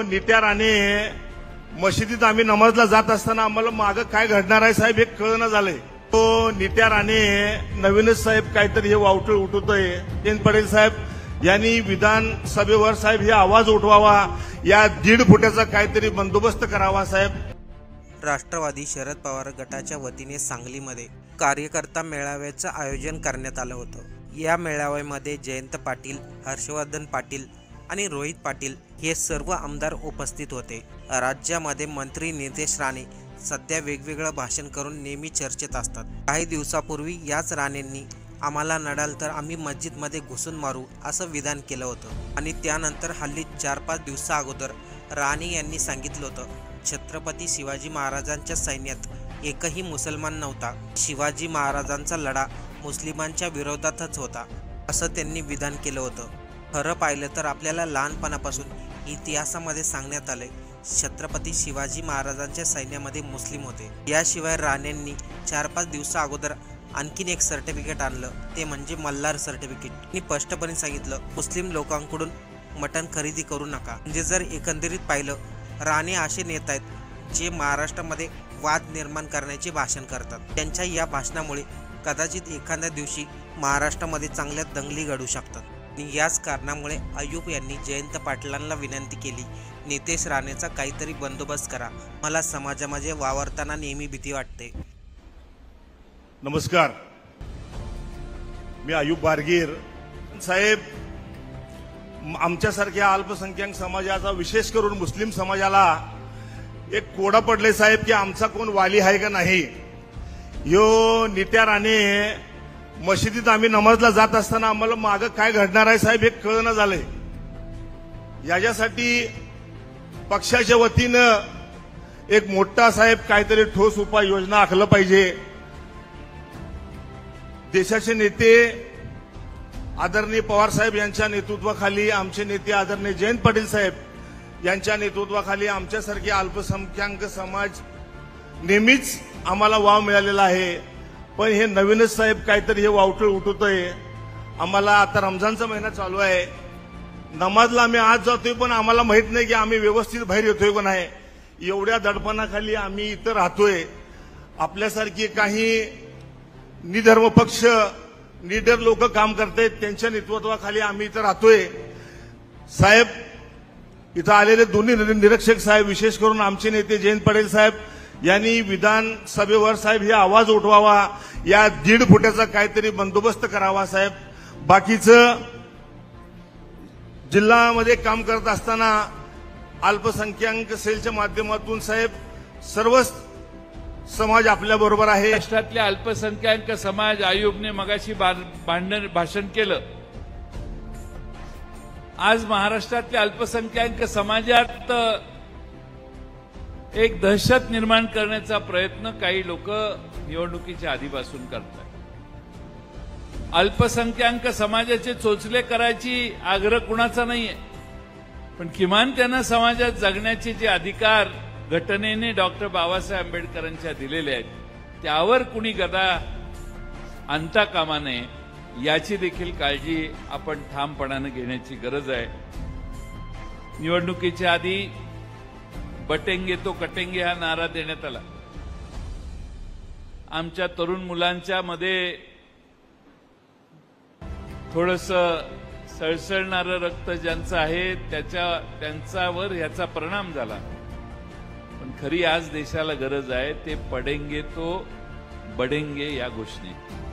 नित्या राणे मशिदीत आम्ही नमाजला जात असताना आम्हाला मागं काय घडणार आहे साहेब हे कळणं झालंय. तो नित्या राणे नवीनच साहेब काहीतरी हे वावटळ उठवतोय. जयंत पाटील साहेब यांनी विधानसभेवर साहेब हे आवाज उठवावा, या 1.5 फुटाचा काहीतरी बंदोबस्त करावा साहेब. राष्ट्रवादी शरद पवार गटाच्या वतीने सांगलीमध्ये कार्यकर्ता मेळाव्याचं आयोजन करण्यात आलं होतं. या मेळाव्यामध्ये जयंत पाटील, हर्षवर्धन पाटील आणि रोहित पाटील हे सर्व आमदार उपस्थित होते. राज्यामध्ये मंत्री नितेश राणे सध्या वेगवेगळं भाषण करून नेहमी चर्चेत असतात. काही दिवसापूर्वी याच राणेंनी आम्हाला नडाल तर आम्ही मस्जिदमध्ये घुसून मारू असं विधान केलं होतं. आणि त्यानंतर हल्ली 4-5 दिवसा अगोदर राणे यांनी सांगितलं होतं छत्रपती शिवाजी महाराजांच्या सैन्यात एकही मुसलमान नव्हता. शिवाजी महाराजांचा लढा मुस्लिमांच्या विरोधातच होता असं त्यांनी विधान केलं होतं. खरं पाहिलं तर आपल्याला लहानपणापासून इतिहासामध्ये सांगण्यात आलंय छत्रपती शिवाजी महाराजांच्या सैन्यामध्ये मुस्लिम होते. याशिवाय राणेंनी 4-5 दिवसा अगोदर आणखीन एक सर्टिफिकेट आणलं, ते म्हणजे मल्हार सर्टिफिकेट. त्यांनी स्पष्टपणे सांगितलं मुस्लिम लोकांकडून मटण खरेदी करू नका. म्हणजे जर एकंदरीत पाहिलं राणे असे नेते आहेत जे महाराष्ट्रामध्ये वाद निर्माण करण्याचे भाषण करतात. त्यांच्या या भाषणामुळे कदाचित एखाद्या दिवशी महाराष्ट्रामध्ये चांगल्या दंगली घडू शकतात. आणि याच कारणामुळे अय्यूब यांनी जयंत पाटलांना विनंती केली नितेश राणेचा काहीतरी बंदोबस्त करा, मला समाजामध्ये वावरताना नेहमी भीती वाटते. नमस्कार, मी अय्यूब बारगीर साहेब. आमच्यासारख्या अल्पसंख्याक समाजाचा, विशेष करून मुस्लिम समाजाला एक कोडा पडले साहेब की आमचा कोण वाली आहे का नाही. यो नित्या राणे मशिदीत आम्ही नमाजला जात असताना आम्हाला मागं काय घडणार आहे साहेब हे कळणं झालंय. याच्यासाठी पक्षाच्या वतीनं एक मोठा साहेब काहीतरी ठोस उपाययोजना आखलं पाहिजे. देशाचे नेते आदरणीय पवार साहेब यांच्या नेतृत्वाखाली, आमचे नेते आदरणीय जयंत पाटील साहेब यांच्या नेतृत्वाखाली आमच्यासारखे अल्पसंख्याक समाज नेहमीच आम्हाला वाव मिळालेला आहे. पण हे नवीनच साहेब काहीतरी हे वावटळ उठवतोय. आम्हाला आता रमजानचा महिना चालू आहे, नमाजला आम्ही आज जातोय पण आम्हाला माहित नाही की आम्ही व्यवस्थित बाहेर येतोय का नाही. एवढ्या दडपणाखाली आम्ही इथं राहतोय. आपल्यासारखी काही निधर्म पक्ष, निडर लोक काम करतायत, त्यांच्या नेतृत्वाखाली आम्ही इथं राहतोय. साहेब इथं आलेले दोन्ही निरीक्षक साहेब, विशेष करून आमचे नेते जयंत पाटील साहेब यांनी विधानसभेवर साहेब हे आवाज उठवावा, या 1.5 फुटाचा काहीतरी बंदोबस्त करावा साहेब. बाकीचं जिल्ह्यामध्ये काम करत असताना अल्पसंख्याक सेलच्या माध्यमातून साहेब सर्वच समाज आपल्या बरोबर आहे. महाराष्ट्रातल्या अल्पसंख्याक समाज, अय्यूबने मगाशी भाषण केलं. आज महाराष्ट्रातल्या अल्पसंख्याक समाजात एक दहशत निर्माण करण्याचा प्रयत्न काही लोक निवडणुकीच्या आधीपासून करतात. अल्पसंख्याक समाजाचे चोचले करायची आग्रह कुणाचा नाहीये, पण किमान त्यांना समाजात जगण्याचे जे अधिकार घटनेने डॉक्टर बाबासाहेब आंबेडकरांच्या दिलेले आहेत त्यावर कुणी गदा आणता कामा नये, याची देखील काळजी आपण ठामपणाने घेण्याची गरज आहे. निवडणुकीच्या आधी बटेंगे तो कटेंगे हा नारा देण्यात आला. आमच्या तरुण मुलांच्या मध्ये थोडंसं सळसळणारं रक्त ज्यांचं आहे त्यांच्यावर याचा परिणाम झाला. पण खरी आज देशाला गरज आहे ते पडेंगे तो बडेंगे या घोषणे.